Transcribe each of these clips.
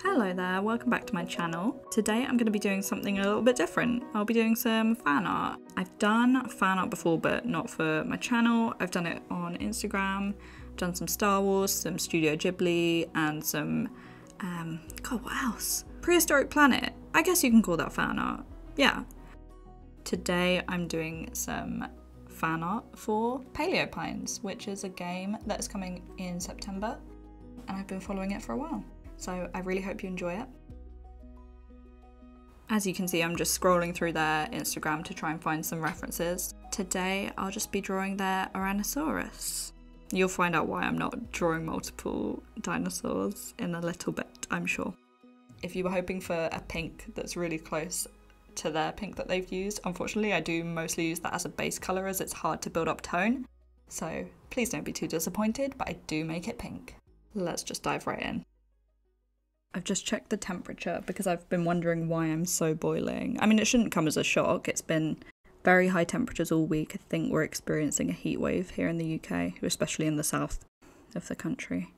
Hello there, welcome back to my channel. Today I'm going to be doing something a little bit different. I'll be doing some fan art. I've done fan art before, but not for my channel. I've done it on Instagram, done some Star Wars, some Studio Ghibli, and some, God, what else? Prehistoric Planet. I guess you can call that fan art. Yeah. Today I'm doing some fan art for Paleo Pines, which is a game that's coming in September, and I've been following it for a while. So I really hope you enjoy it. As you can see, I'm just scrolling through their Instagram to try and find some references. Today, I'll just be drawing their Ouranosaurus. You'll find out why I'm not drawing multiple dinosaurs in a little bit, I'm sure. If you were hoping for a pink that's really close to their pink that they've used, unfortunately I do mostly use that as a base colour as it's hard to build up tone. So please don't be too disappointed, but I do make it pink. Let's just dive right in. I've just checked the temperature because I've been wondering why I'm so boiling. I mean, it shouldn't come as a shock. It's been very high temperatures all week. I think we're experiencing a heat wave here in the UK, especially in the south of the country.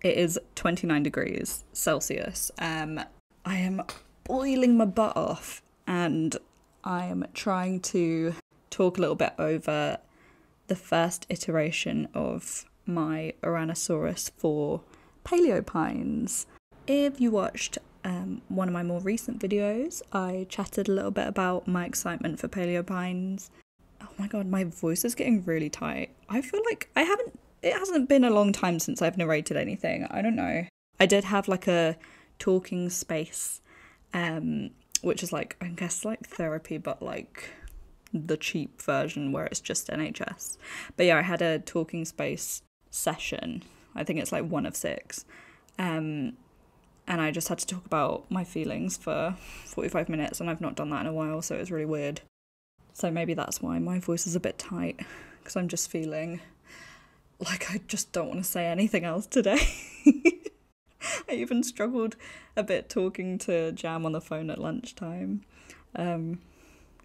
It is 29 degrees Celsius. I am boiling my butt off and I am trying to talk a little bit over the first iteration of my Ouranosaurus for Paleo Pines. If you watched one of my more recent videos, I chatted a little bit about my excitement for Paleo Pines. Oh my god, my voice is getting really tight. I feel like it hasn't been a long time since I've narrated anything. I don't know. I did have like a talking space, which is like, I guess like therapy, but like the cheap version where it's just NHS. But yeah, I had a talking space session. I think it's like 1 of 6. And I just had to talk about my feelings for 45 minutes, and I've not done that in a while, so it was really weird. So maybe that's why my voice is a bit tight, because I'm just feeling like I just don't want to say anything else today. I even struggled a bit talking to Jam on the phone at lunchtime. I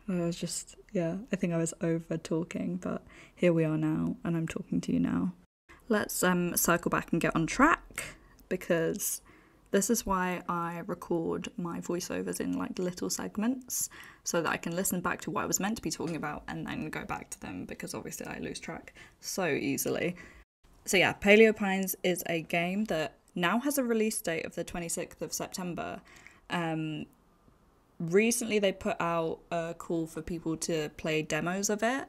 was just, yeah, I think I was over talking, but here we are now, and I'm talking to you now. Let's circle back and get on track, because this is why I record my voiceovers in like little segments so that I can listen back to what I was meant to be talking about and then go back to them, because obviously I lose track so easily. So yeah, Paleo Pines is a game that now has a release date of the 26th of September. Recently they put out a call for people to play demos of it,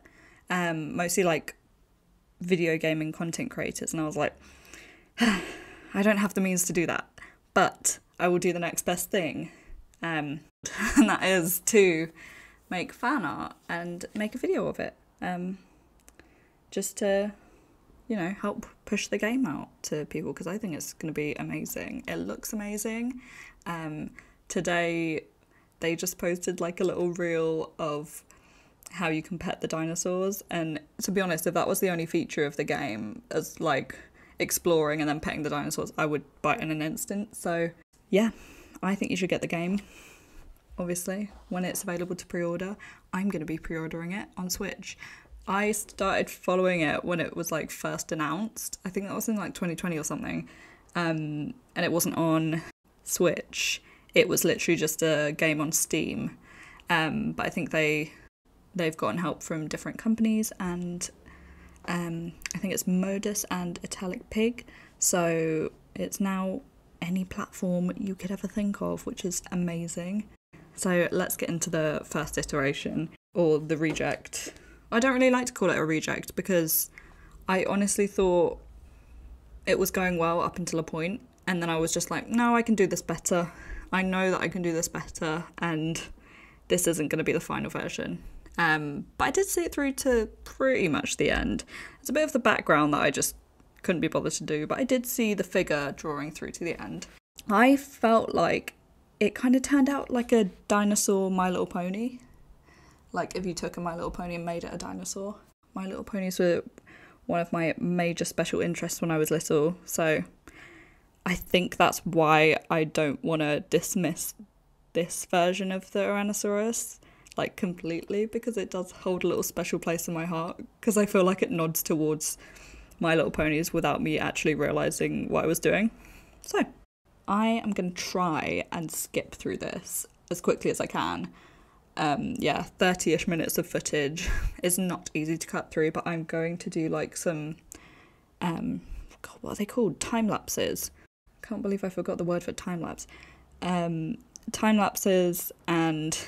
mostly like video gaming content creators, and I was like, I don't have the means to do that. But I will do the next best thing, and that is to make fan art and make a video of it, just to, you know, help push the game out to people, because I think it's going to be amazing. It looks amazing. Today they just posted like a little reel of how you can pet the dinosaurs, and to be honest, if that was the only feature of the game, as like exploring and then petting the dinosaurs, I would bite in an instant. So yeah, I think you should get the game, obviously, when it's available to pre-order. I'm going to be pre-ordering it on Switch. I started following it when it was like first announced. I think that was in like 2020 or something, and it wasn't on Switch. It was literally just a game on Steam, but I think they've gotten help from different companies, and I think it's Modus and Italic Pig, so it's now any platform you could ever think of, which is amazing. So let's get into the first iteration, or the reject. I don't really like to call it a reject, because I honestly thought it was going well up until a point, and then I was just like, no, I can do this better. I know that I can do this better, and this isn't going to be the final version. But I did see it through to pretty much the end. It's a bit of the background that I just couldn't be bothered to do, but I did see the figure drawing through to the end. I felt like it kind of turned out like a dinosaur My Little Pony. Like if you took a My Little Pony and made it a dinosaur. My Little Ponies were one of my major special interests when I was little, so I think that's why I don't want to dismiss this version of the Ouranosaurus, like completely, because it does hold a little special place in my heart, because I feel like it nods towards My Little Ponies without me actually realising what I was doing. So, I am going to try and skip through this as quickly as I can. 30-ish minutes of footage is not easy to cut through, but I'm going to do like some, what are they called? Time lapses. Can't believe I forgot the word for time lapse. Time lapses, and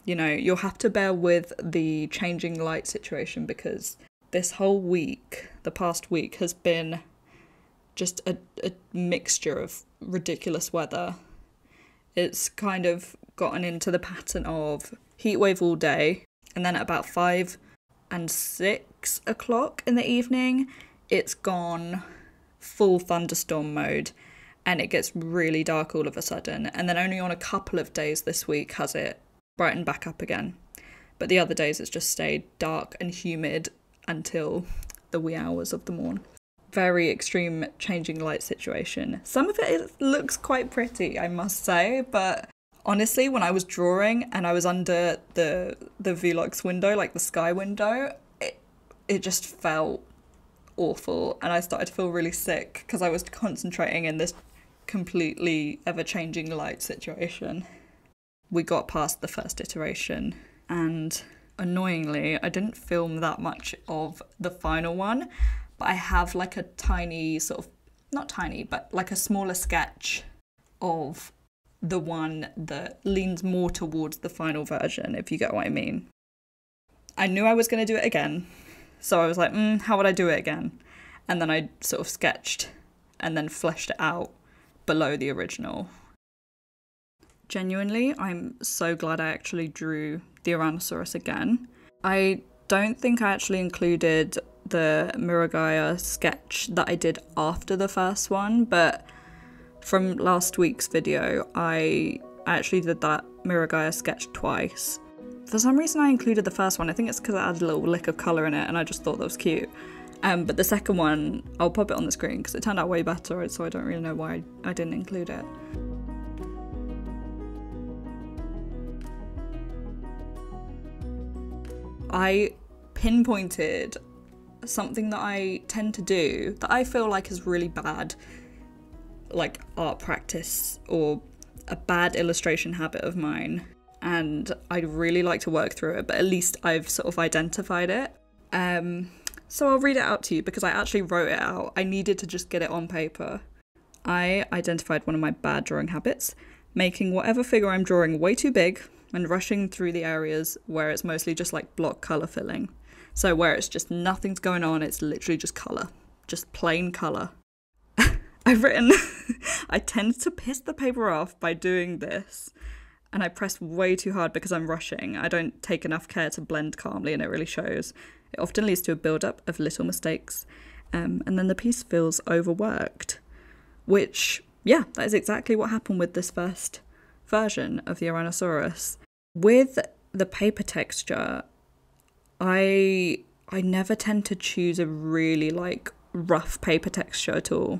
you'll have to bear with the changing light situation, because this whole week, the past week, has been just a mixture of ridiculous weather. It's kind of gotten into the pattern of heatwave all day, and then at about 5 and 6 o'clock in the evening, it's gone full thunderstorm mode, and it gets really dark all of a sudden, and then only on a couple of days this week has it brightened back up again. But the other days it's just stayed dark and humid until the wee hours of the morn. Very extreme changing light situation. Some of it looks quite pretty, I must say, but honestly, when I was drawing and I was under the Velux window, like the sky window, it just felt awful, and I started to feel really sick because I was concentrating in this completely ever-changing light situation. We got past the first iteration, and annoyingly, I didn't film that much of the final one, but I have like a tiny sort of, not tiny, but like a smaller sketch of the one that leans more towards the final version, if you get what I mean. I knew I was going to do it again, so I was like, how would I do it again? And then I sort of sketched and then fleshed it out below the original. Genuinely, I'm so glad I actually drew the Ouranosaurus again. I don't think I actually included the Miragaya sketch that I did after the first one, but from last week's video, I actually did that Miragaya sketch twice. For some reason I included the first one. I think it's because I added a little lick of colour in it and I just thought that was cute. But the second one, I'll pop it on the screen because it turned out way better, so I don't really know why I didn't include it. I pinpointed something that I tend to do that I feel like is really bad, like art practice or a bad illustration habit of mine, and I'd really like to work through it, but at least I've sort of identified it. So I'll read it out to you because I actually wrote it out. I needed to just get it on paper. I identified one of my bad drawing habits, making whatever figure I'm drawing way too big and rushing through the areas where it's mostly just like block colour filling. So where it's just nothing's going on, it's literally just colour. Just plain colour. I've written, I tend to piss the paper off by doing this, and I press way too hard because I'm rushing. I don't take enough care to blend calmly, and it really shows. It often leads to a build-up of little mistakes, and then the piece feels overworked. Which, yeah, that is exactly what happened with this first version of the Ouranosaurus. With the paper texture, I never tend to choose a really like rough paper texture at all.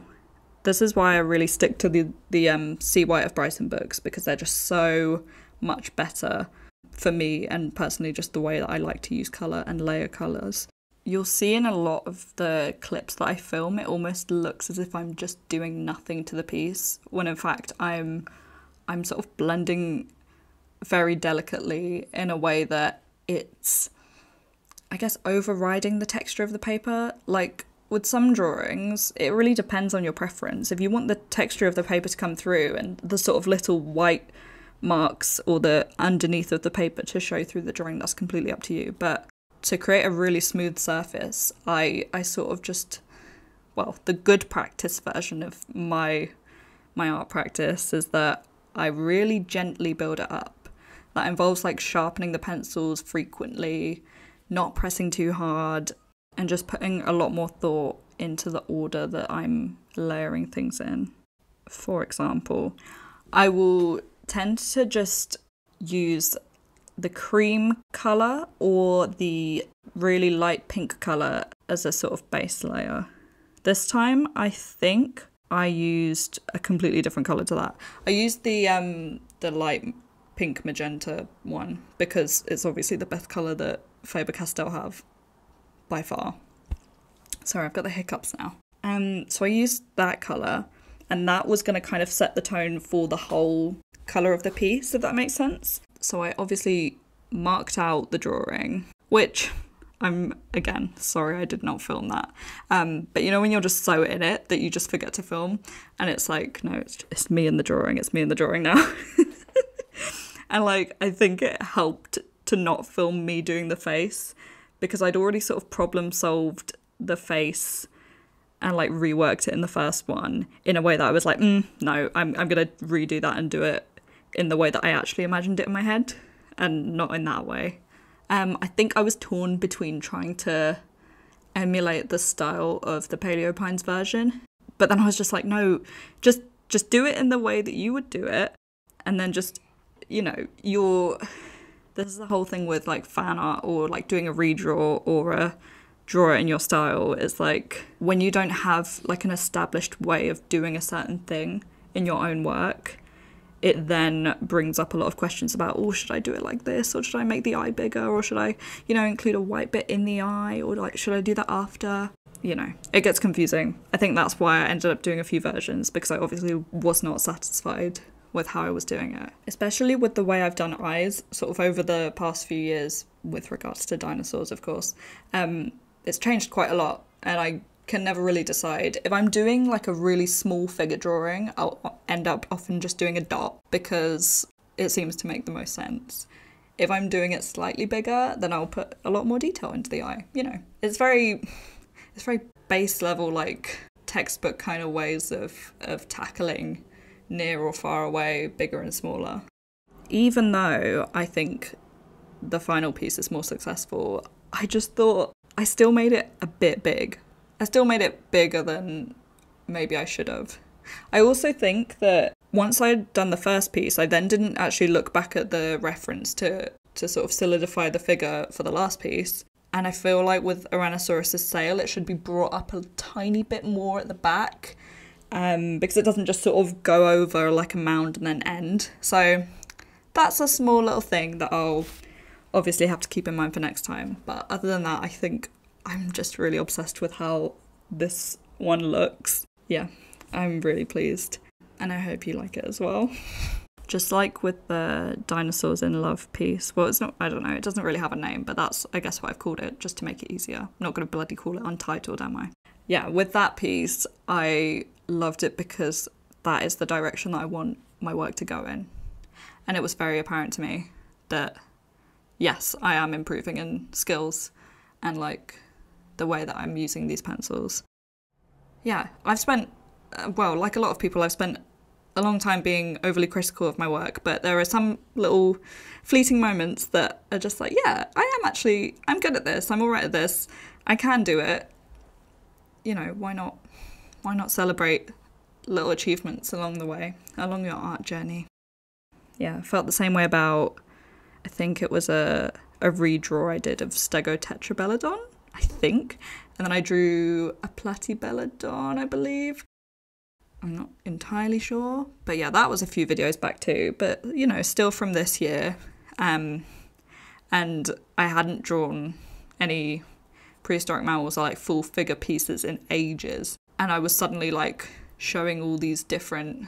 This is why I really stick to the Sea White of Bryson books, because they're just so much better for me, and personally just the way that I like to use colour and layer colours. You'll see in a lot of the clips that I film, it almost looks as if I'm just doing nothing to the piece, when in fact I'm sort of blending very delicately in a way that it's, I guess, overriding the texture of the paper. Like, with some drawings, it really depends on your preference. If you want the texture of the paper to come through and the sort of little white marks or the underneath of the paper to show through the drawing, that's completely up to you. But to create a really smooth surface, I sort of just, well, the good practice version of my art practice is that I really gently build it up. That involves like sharpening the pencils frequently, not pressing too hard, and just putting a lot more thought into the order that I'm layering things in. For example, I will tend to just use the cream colour or the really light pink colour as a sort of base layer. This time, I think I used a completely different colour to that. I used the light pink magenta one, because it's obviously the best colour that Faber-Castell have, by far. Sorry, I've got the hiccups now. So I used that colour, and that was going to kind of set the tone for the whole colour of the piece, if that makes sense. So I obviously marked out the drawing, which again, sorry I did not film that. But you know when you're just so in it that you just forget to film, and it's like, no, it's me in the drawing, it's me in the drawing now. And like, I think it helped to not film me doing the face, because I'd already sort of problem solved the face and like reworked it in the first one in a way that I was like, no, I'm gonna redo that and do it in the way that I actually imagined it in my head, and not in that way. I think I was torn between trying to emulate the style of the Paleo Pines version, but then I was just like, no, just do it in the way that you would do it, and then just, you know, this is the whole thing with like fan art or like doing a redraw or a draw it in your style, is like when you don't have like an established way of doing a certain thing in your own work, it then brings up a lot of questions about, oh, should I do it like this, or should I make the eye bigger, or should I, you know, include a white bit in the eye, or like, should I do that after? You know, it gets confusing. I think that's why I ended up doing a few versions, because I obviously was not satisfied with how I was doing it, especially with the way I've done eyes sort of over the past few years with regards to dinosaurs, of course. It's changed quite a lot, and I can never really decide. If I'm doing like a really small figure drawing, I'll end up often just doing a dot because it seems to make the most sense. If I'm doing it slightly bigger, then I'll put a lot more detail into the eye. You know, it's very base level, like textbook kind of ways of tackling near or far away, bigger and smaller. Even though I think the final piece is more successful, I just thought I still made it a bit big. I still made it bigger than maybe I should have. I also think that once I'd done the first piece, I then didn't actually look back at the reference to sort of solidify the figure for the last piece. And I feel like with Ouranosaurus' sail, it should be brought up a tiny bit more at the back, because it doesn't just sort of go over like a mound and then end. So that's a small little thing that I'll obviously have to keep in mind for next time. But other than that, I think I'm just really obsessed with how this one looks. Yeah, I'm really pleased. And I hope you like it as well. Just like with the Dinosaurs in Love piece. Well, it's not, I don't know, it doesn't really have a name, but that's, I guess, what I've called it, just to make it easier. I'm not going to bloody call it Untitled, am I? Yeah, with that piece, I loved it because that is the direction that I want my work to go in. And it was very apparent to me that, yes, I am improving in skills and, like, the way that I'm using these pencils. Yeah, I've spent, well, like a lot of people, I've spent a long time being overly critical of my work, but there are some little fleeting moments that are just like, yeah, I'm good at this, I'm all right at this, I can do it. You know, why not celebrate little achievements along the way, along your art journey? Yeah, I felt the same way about, I think it was a redraw I did of Stegotetrabelodon, I think, and then I drew a Platybelodon, I believe. I'm not entirely sure, but yeah, that was a few videos back too, but you know, still from this year. And I hadn't drawn any prehistoric mammals or like full figure pieces in ages, and I was suddenly like showing all these different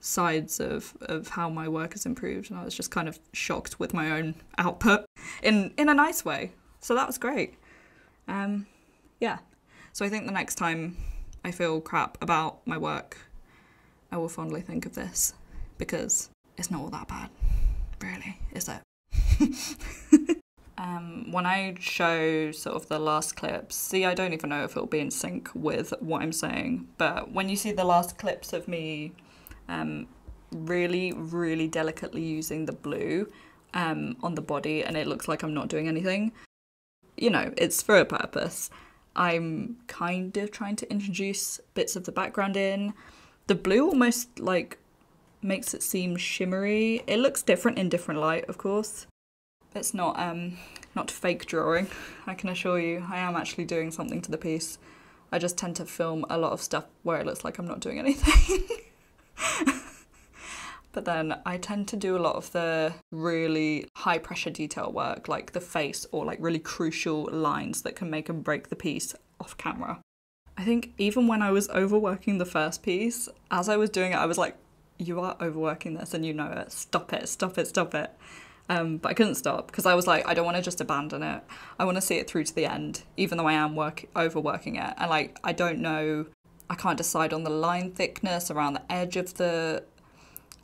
sides of how my work has improved, and I was just kind of shocked with my own output in a nice way, so that was great. Yeah, so I think the next time I feel crap about my work, I will fondly think of this, because it's not all that bad, really, is it? When I show sort of the last clips, see, I don't even know if it'll be in sync with what I'm saying, but when you see the last clips of me really, really delicately using the blue on the body, and it looks like I'm not doing anything, you know, it's for a purpose. I'm kind of trying to introduce bits of the background in. The blue almost like makes it seem shimmery. It looks different in different light, of course. It's not fake drawing, I can assure you. I am actually doing something to the piece. I just tend to film a lot of stuff where it looks like I'm not doing anything. But then I tend to do a lot of the really high pressure detail work, like the face or like really crucial lines that can make and break the piece off camera. I think even when I was overworking the first piece, as I was doing it, I was like, you are overworking this and you know it. Stop it, stop it, stop it. But I couldn't stop because I was like, I don't want to just abandon it. I want to see it through to the end, even though I am overworking it. And like, I don't know, I can't decide on the line thickness around the edge of the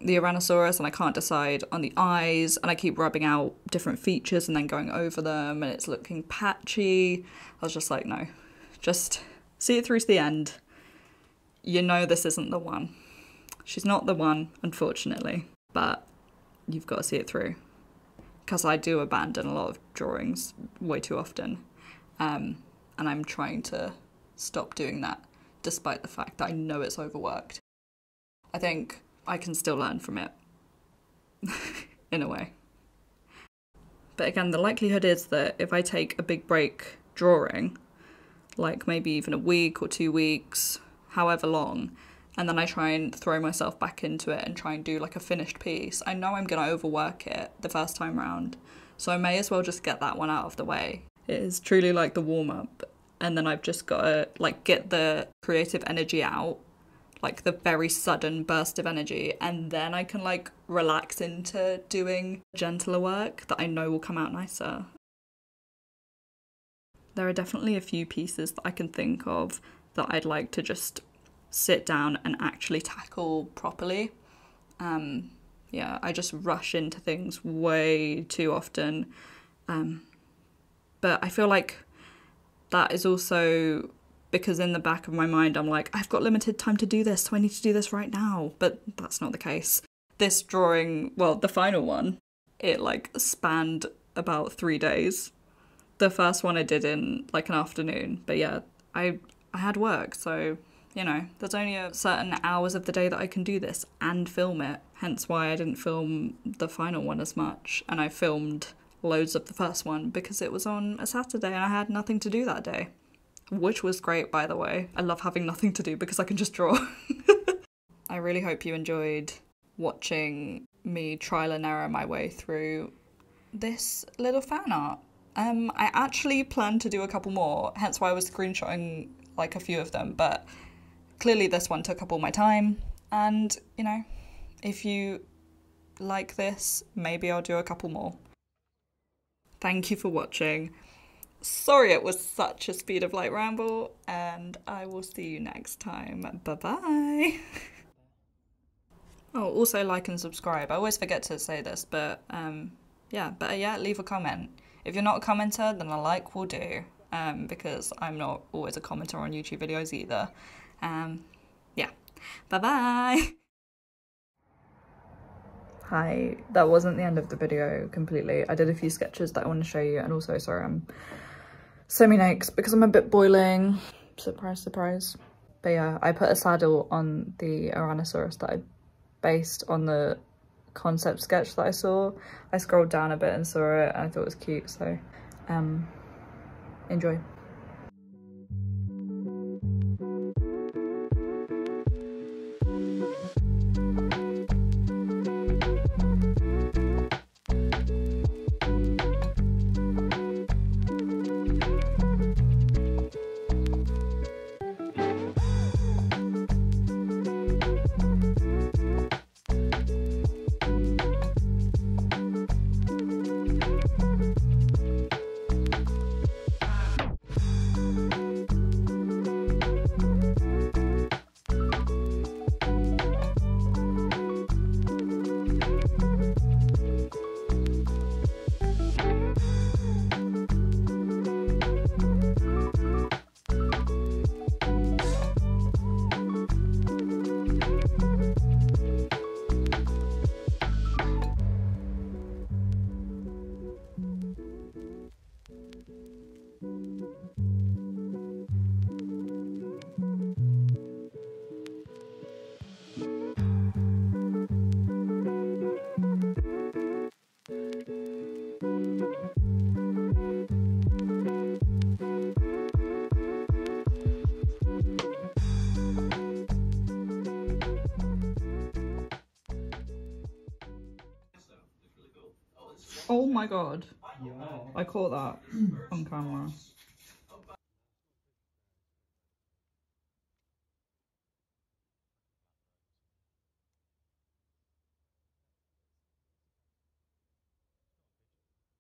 Ouranosaurus, and I can't decide on the eyes, and I keep rubbing out different features and then going over them, and it's looking patchy. I was just like, no, just see it through to the end. You know this isn't the one. She's not the one, unfortunately, but you've got to see it through. Because I do abandon a lot of drawings way too often, and I'm trying to stop doing that, despite the fact that I know it's overworked. I think I can still learn from it, in a way. But again, the likelihood is that if I take a big break drawing, like maybe even a week or 2 weeks, however long, and then I try and throw myself back into it and try and do like a finished piece, I know I'm going to overwork it the first time round. So I may as well just get that one out of the way. It is truly like the warm-up, and then I've just got to like get the creative energy out, like the very sudden burst of energy, and then I can like relax into doing gentler work that I know will come out nicer. There are definitely a few pieces that I can think of that I'd like to just sit down and actually tackle properly. Yeah, I just rush into things way too often. But I feel like that is also because in the back of my mind, I'm like, I've got limited time to do this, so I need to do this right now. But that's not the case. This drawing, well, the final one, it like spanned about 3 days. The first one I did in like an afternoon. But yeah, I had work, so, you know, there's only a certain hours of the day that I can do this and film it. Hence why I didn't film the final one as much. And I filmed loads of the first one because it was on a Saturday and I had nothing to do that day. Which was great, by the way. I love having nothing to do because I can just draw. I really hope you enjoyed watching me trial and error my way through this little fan art. I actually planned to do a couple more, hence why I was screenshotting like a few of them, but clearly this one took up all my time, and, you know, if you like this, maybe I'll do a couple more. Thank you for watching. Sorry it was such a speed of light ramble, and I will see you next time. Bye-bye. Oh, also like and subscribe. I always forget to say this, but yeah, better yet, leave a comment. If you're not a commenter, then a like will do, because I'm not always a commenter on YouTube videos either. Yeah, bye-bye. Hi, that wasn't the end of the video completely. I did a few sketches that I want to show you, and also, sorry, I'm semi-naked because I'm a bit boiling. Surprise, surprise. But yeah, I put a saddle on the Ouranosaurus that I based on the concept sketch that I saw. I scrolled down a bit and saw it and I thought it was cute, so enjoy. Oh my god. Ja. I caught that on camera.